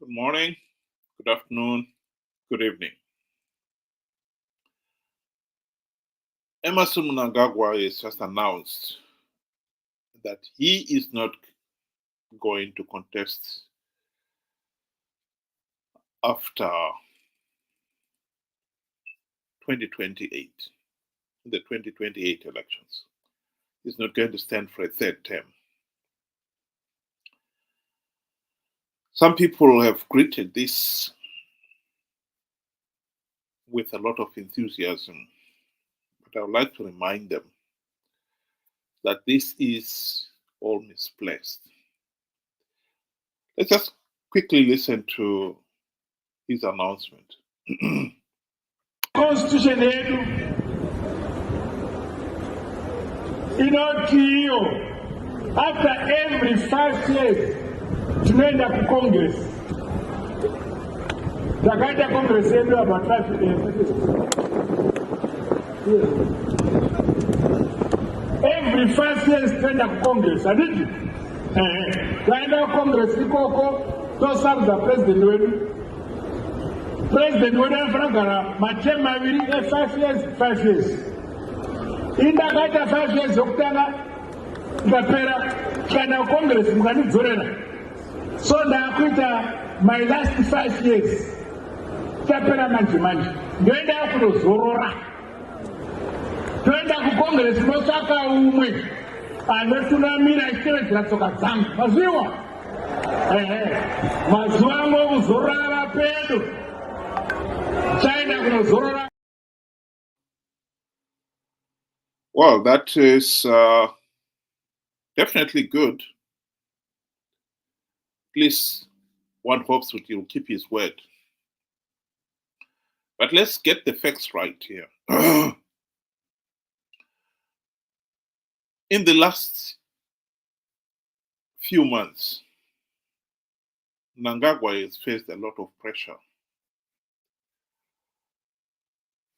Good morning, good afternoon, good evening. Emerson Mnangagwa has just announced that he is not going to contest after 2028, the 2028 elections. He's not going to stand for a third term. Some people have greeted this with a lot of enthusiasm, but I would like to remind them that this is all misplaced. Let's just quickly listen to his announcement. Constitution yetu inotio after every 5 years tunaenda ku Congress. Takaita Congress yetu about 5 years. Every 5 years tunaenda ku Congress, aditi? Tunaenda Congress ikoko to serve the president wetu. President Fragara, Machema will 5 years, 5 years. In the later 5 years, Octana, Gapera, China Congress, Mugani Zorena. So now, my last 5 years, Gapera Manjimanji, Duenda Kudo Zorora. Duenda Congress, Mosaka Umi, and Westuna Mira Spirit, Ratsoka Zam, Maziwa. Mazuango Zorara Pedro. Well, that is definitely good. At least one hopes that he will keep his word. But let's get the facts right here. In the last few months, Mnangagwa has faced a lot of pressure.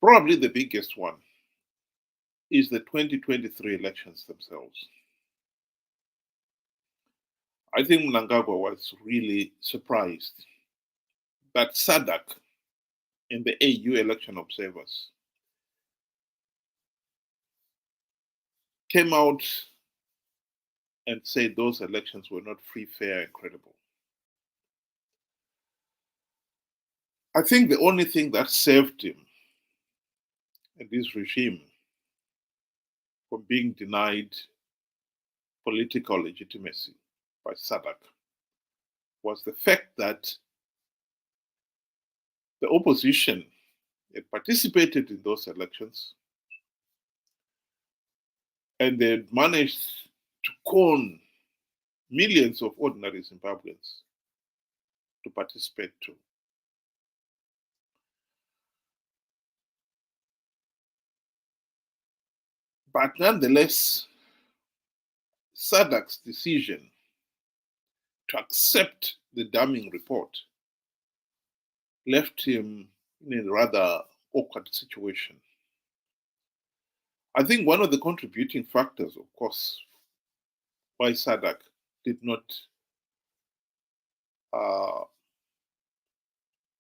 Probably the biggest one is the 2023 elections themselves. I think Mnangagwa was really surprised that SADC and the AU election observers came out and said those elections were not free, fair, and credible. I think the only thing that saved him and this regime from being denied political legitimacy by SADC was the fact that the opposition had participated in those elections and they had managed to con millions of ordinary Zimbabweans to participate too. But nonetheless, SADC's decision to accept the damning report left him in a rather awkward situation. I think one of the contributing factors, of course, why SADC did not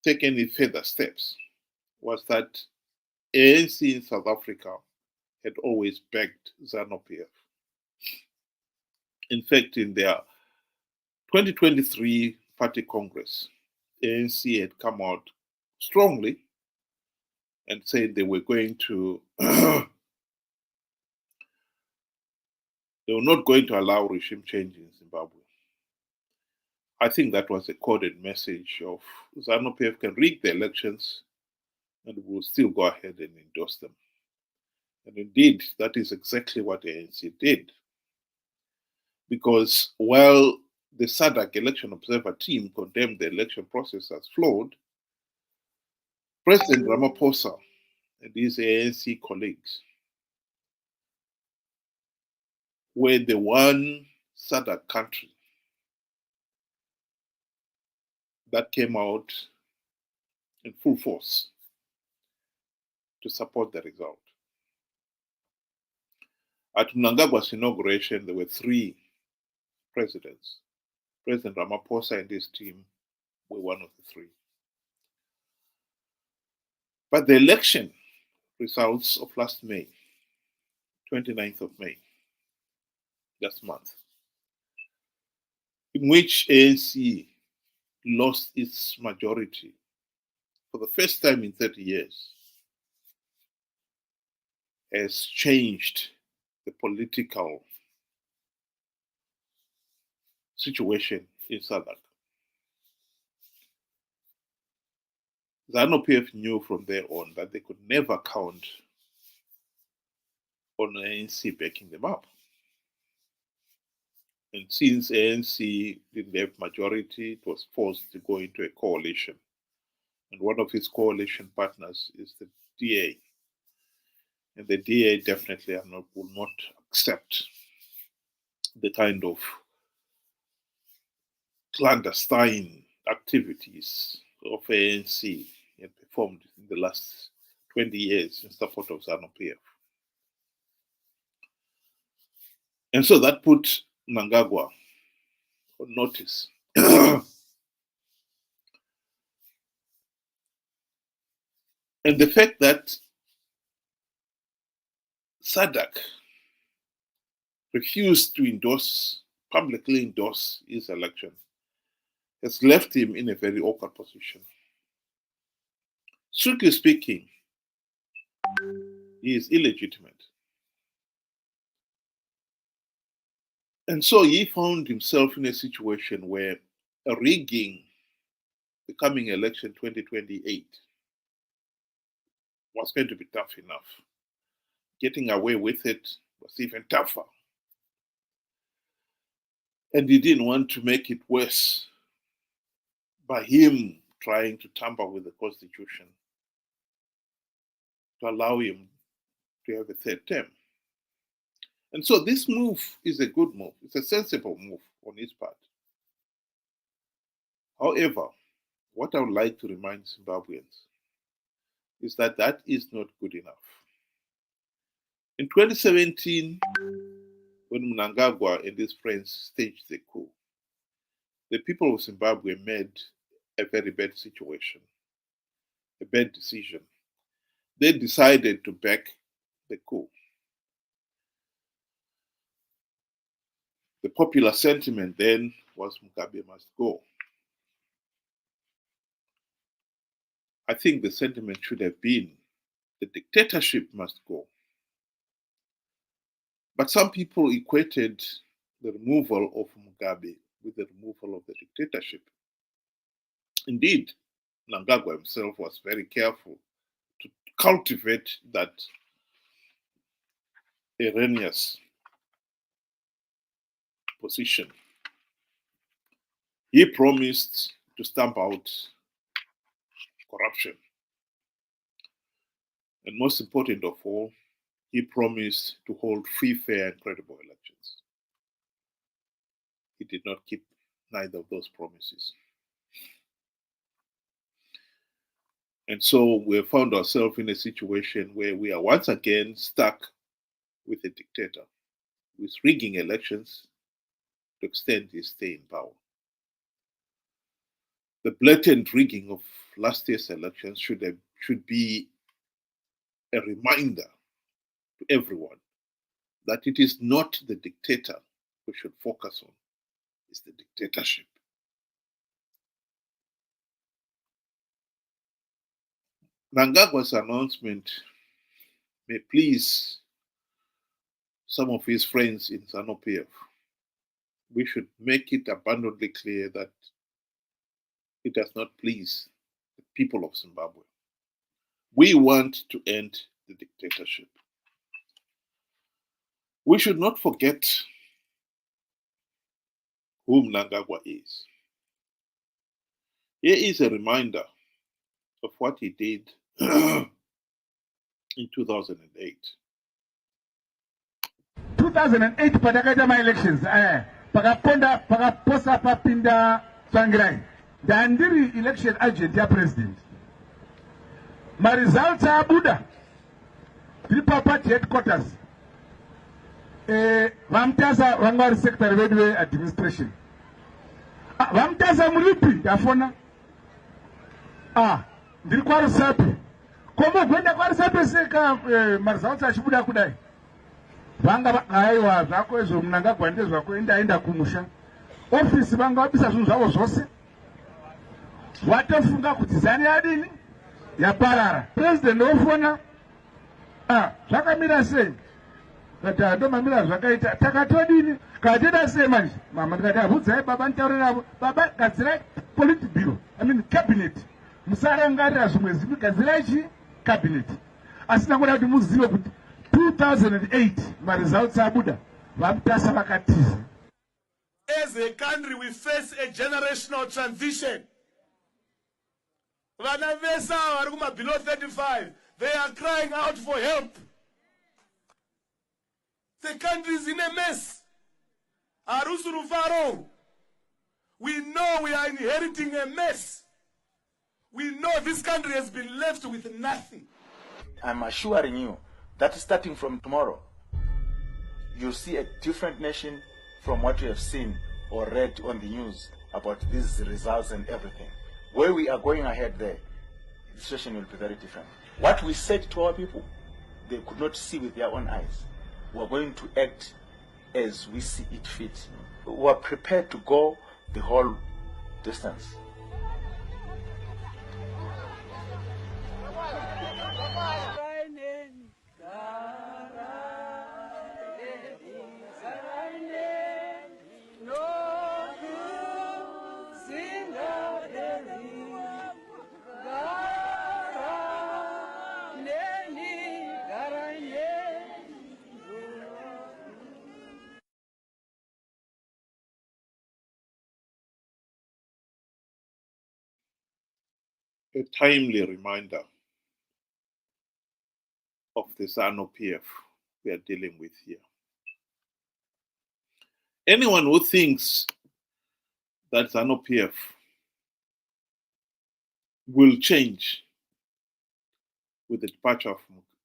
take any further steps was that ANC in South Africa had always backed Zanu PF. In fact, in their 2023 party congress, ANC had come out strongly and said they were going to, they were not going to allow regime change in Zimbabwe. I think that was a coded message of Zanu PF can rig the elections and will still go ahead and endorse them. And indeed, that is exactly what the ANC did. Because while the SADC election observer team condemned the election process as flawed, President Ramaphosa and his ANC colleagues were the one SADC country that came out in full force to support the result. At Mnangagwa's inauguration, there were 3 presidents, President Ramaphosa and his team, were one of the three. But the election results of last May, 29th of May, last month, in which ANC lost its majority for the first time in 30 years, has changed the political situation in SADC. Zanu PF knew from there on that they could never count on ANC backing them up. And since ANC didn't have majority, it was forced to go into a coalition. And one of its coalition partners is the DA. And the DA definitely will not accept the kind of clandestine activities of ANC performed in the last 20 years in support of Zanu PF. And so that put Mnangagwa on notice. And the fact that SADC refused to publicly endorse his election has left him in a very awkward position. Strictly speaking, he is illegitimate. And so he found himself in a situation where rigging the coming election 2028 was going to be tough enough. Getting away with it was even tougher. And he didn't want to make it worse by him trying to tamper with the constitution to allow him to have a third term. And so this move is a good move. It's a sensible move on his part. However, what I would like to remind Zimbabweans is that that is not good enough. In 2017, when Mnangagwa and his friends staged the coup, the people of Zimbabwe made a very bad situation, a bad decision. They decided to back the coup. The popular sentiment then was Mugabe must go. I think the sentiment should have been the dictatorship must go. But some people equated the removal of Mugabe with the removal of the dictatorship. Indeed, Mnangagwa himself was very careful to cultivate that erroneous position. He promised to stamp out corruption. And most important of all, he promised to hold free, fair, and credible elections. He did not keep neither of those promises. And so we have found ourselves in a situation where we are once again stuck with a dictator who is rigging elections to extend his stay in power. The blatant rigging of last year's elections should be a reminder to everyone that it is not the dictator we should focus on, it's the dictatorship. Mnangagwa's announcement may please some of his friends in Zanu PF. We should make it abundantly clear that it does not please the people of Zimbabwe. We want to end the dictatorship. We should not forget who Mnangagwa is. Here is a reminder of what he did in 2008. 2008 patakaita ma-elections pakaposa papinda Tsvangirai ndandiri election agent ya president. Ma-results abuda tiri party headquarters vamutasa vanga vari secretary vedu ve-administration vamutasa muripi ndafona ndiri kwarusapi koma kuenda kwarusapi seka maresults achibuda kudai vanga aiwa zvako izvo Mnangagwa ndezvako endaenda kumusha ofisi vanga vabisa zvinhu zvavo zvose watofunga kuti zani yadini yaparara president ofona zvakamira sei kati ndomamira zvakaita takatodini katida sei manje mama ndikati abvudzai baba nditaure navo baba gadzirai politburo cabinet musarangarira zvimwe zvinhu gadzirai chi cabinet asi nangoda kuti muzive kuti 2008 maresults abuda vamutasa vakatiza. As a country we face a generational transition. Vana vesa vari kuma below 35, they are crying out for help. The country is in a mess. Arusuru, we know we are inheriting a mess. We know this country has been left with nothing. I'm assuring you that starting from tomorrow, you'll see a different nation from what you have seen or read on the news about these results and everything. Where we are going ahead there, the situation will be very different. What we said to our people, they could not see with their own eyes. We are going to act as we see it fit. We are prepared to go the whole distance. A timely reminder of the Zanu PF we are dealing with here. Anyone who thinks that Zanu PF will change with the departure of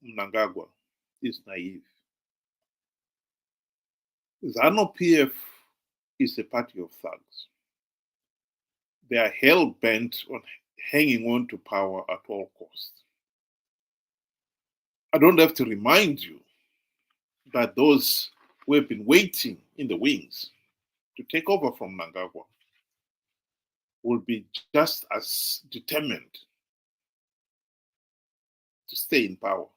Mnangagwa is naive. Zanu PF is a party of thugs. They are hell-bent on hanging on to power at all costs. I don't have to remind you that those who have been waiting in the wings to take over from Mnangagwa will be just as determined to stay in power.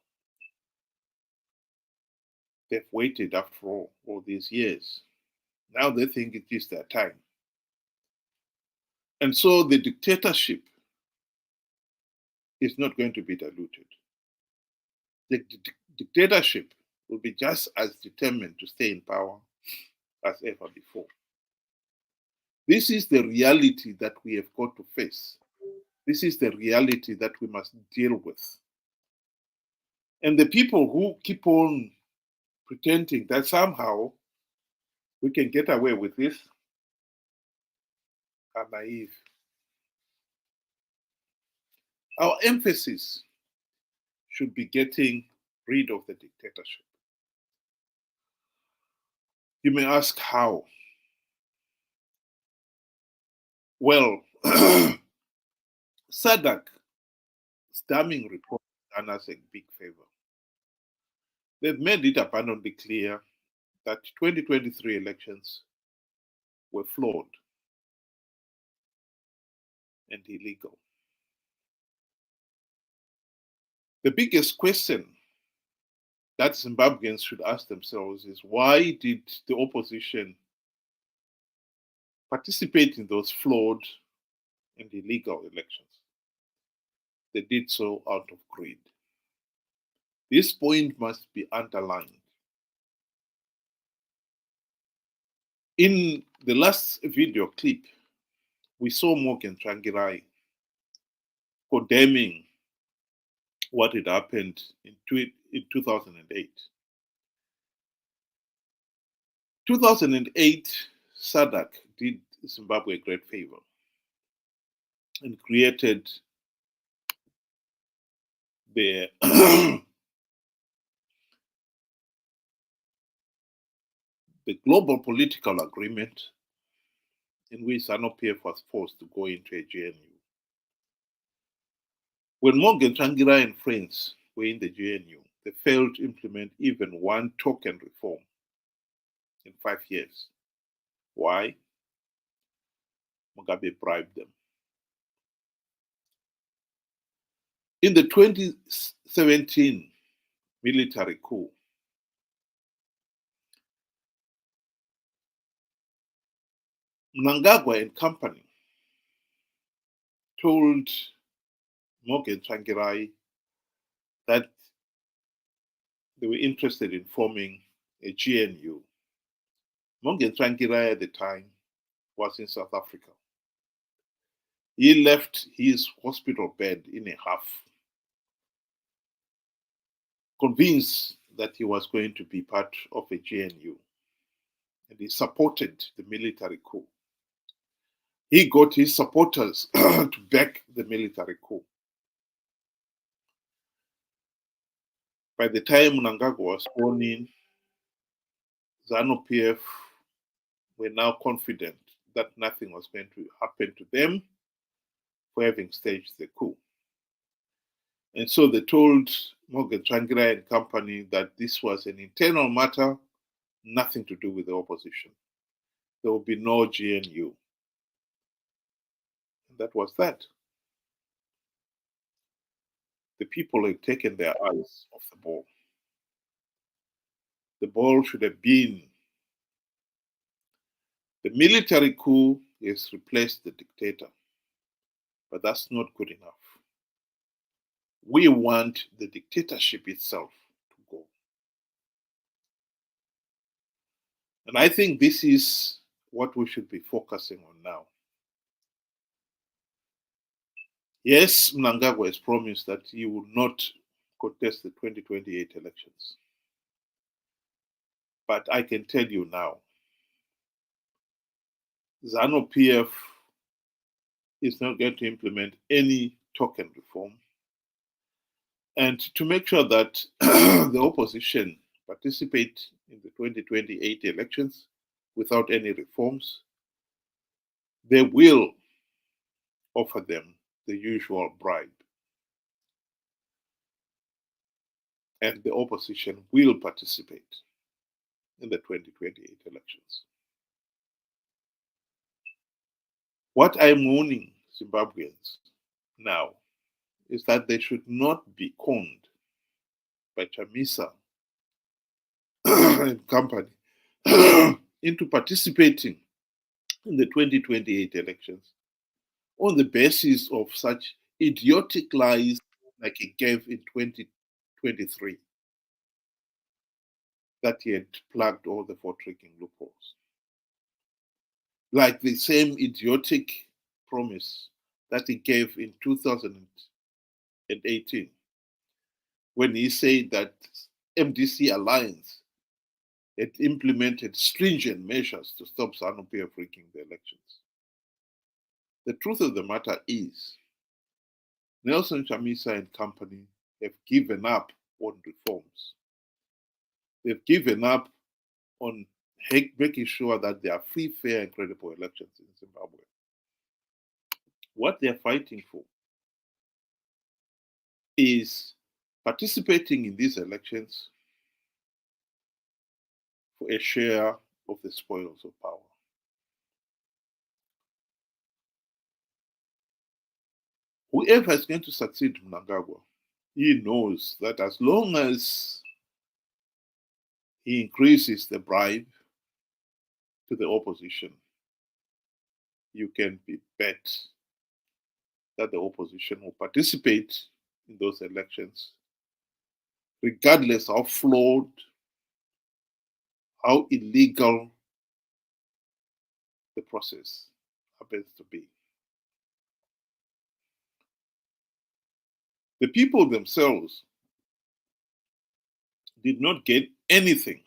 They've waited after all these years. Now they think it is their time. And so the dictatorship is not going to be diluted. The dictatorship will be just as determined to stay in power as ever before. This is the reality that we have got to face. This is the reality that we must deal with. And the people who keep on pretending that somehow we can get away with this are naive. Our emphasis should be getting rid of the dictatorship. You may ask how. Well, SADC's damning report done us a big favor. They've made it abundantly clear that 2023 elections were flawed and illegal. The biggest question that Zimbabweans should ask themselves is, why did the opposition participate in those flawed and illegal elections? They did so out of greed. This point must be underlined. In the last video clip, we saw Morgan Tsvangirai condemning what had happened in 2008. 2008, SADC did Zimbabwe a great favor and created the the global political agreement in which Zanu PF was forced to go into a GNU. When Morgan Tsvangirai and friends were in the GNU, they failed to implement even one token reform in 5 years. Why? Mugabe bribed them. In the 2017 military coup, Mnangagwa and company told Morgan Tsvangirai that they were interested in forming a GNU. Morgan Tsvangirai at the time was in South Africa. He left his hospital bed in a huff, convinced that he was going to be part of a GNU, and he supported the military coup. He got his supporters to back the military coup. By the time Mnangagwa was sworn in, Zanu PF were now confident that nothing was going to happen to them for having staged the coup. And so they told Morgan Tsvangirai and company that this was an internal matter, nothing to do with the opposition. There will be no GNU. And that was that. The people had taken their eyes off the ball. The ball should have been the military coup has replaced the dictator, but that's not good enough. We want the dictatorship itself to go. And I think this is what we should be focusing on now. Yes, Mnangagwa has promised that he will not contest the 2028 elections. But I can tell you now, Zanu PF is not going to implement any token reform. And to make sure that the opposition participate in the 2028 elections without any reforms, they will offer them the usual bribe. And the opposition will participate in the 2028 elections. What I'm warning Zimbabweans now is that they should not be conned by Chamisa and company into participating in the 2028 elections on the basis of such idiotic lies like he gave in 2023, that he had plugged all the vote-tricking loopholes. Like the same idiotic promise that he gave in 2018, when he said that MDC Alliance had implemented stringent measures to stop Zanu PF rigging the elections. The truth of the matter is, Nelson Chamisa and company have given up on reforms. They've given up on making sure that there are free, fair, and credible elections in Zimbabwe. What they're fighting for is participating in these elections for a share of the spoils of power. Whoever is going to succeed Mnangagwa, he knows that as long as he increases the bribe to the opposition, you can be bet that the opposition will participate in those elections, regardless how flawed, how illegal the process happens to be. The people themselves did not get anything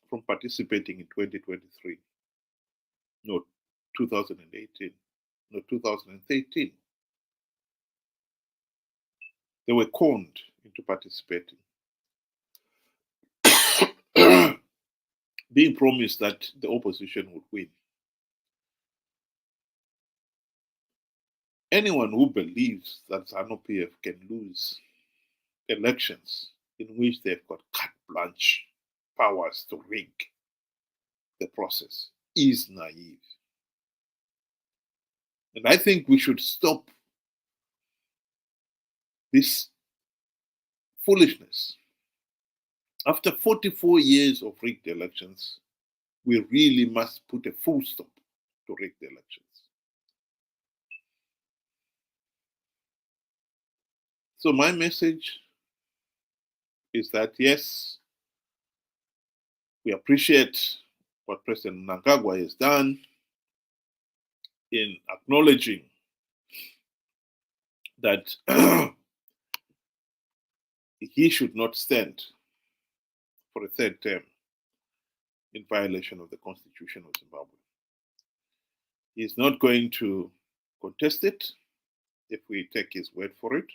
from participating in 2023, no 2018, no 2013. They were conned into participating, being promised that the opposition would win. anyone who believes that Zanu PF can lose elections in which they've got carte blanche powers to rig the process is naive. And I think we should stop this foolishness. After 44 years of rigged elections, we really must put a full stop to rigged elections. So my message is that, yes, we appreciate what President Mnangagwa has done in acknowledging that he should not stand for a third term in violation of the Constitution of Zimbabwe. He is not going to contest it if we take his word for it.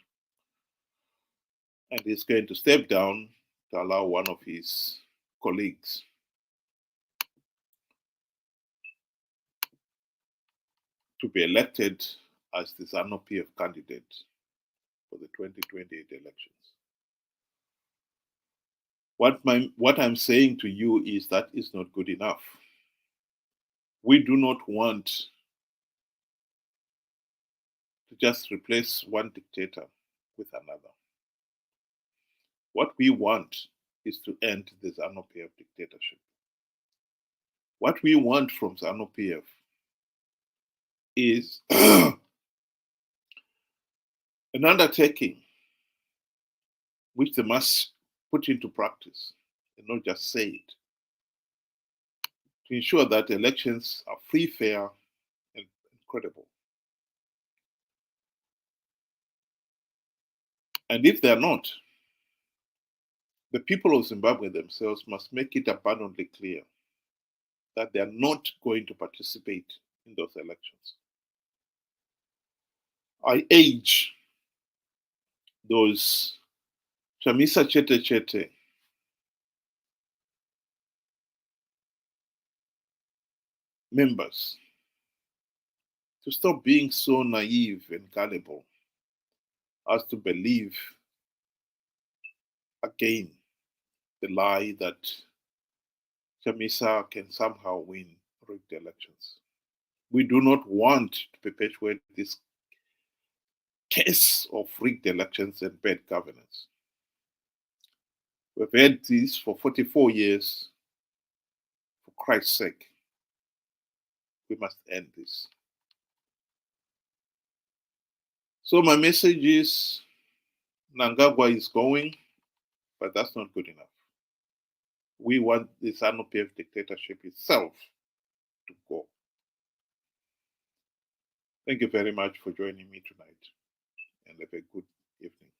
And he's going to step down to allow one of his colleagues to be elected as the Zanu PF candidate for the 2028 elections. What I'm saying to you is that is not good enough. We do not want to just replace one dictator with another. What we want is to end the Zanu PF dictatorship. What we want from Zanu PF is an undertaking which they must put into practice and not just say it, to ensure that elections are free, fair, and credible. And if they're not, the people of Zimbabwe themselves must make it abundantly clear that they are not going to participate in those elections. I urge those Chamisa Chete members to stop being so naive and gullible as to believe again the lie that Chamisa can somehow win rigged elections. We do not want to perpetuate this case of rigged elections and bad governance. We've had this for 44 years. For Christ's sake, we must end this. So my message is, Mnangagwa is going, but that's not good enough. We want the Zanu PF dictatorship itself to go. Thank you very much for joining me tonight, and have a good evening.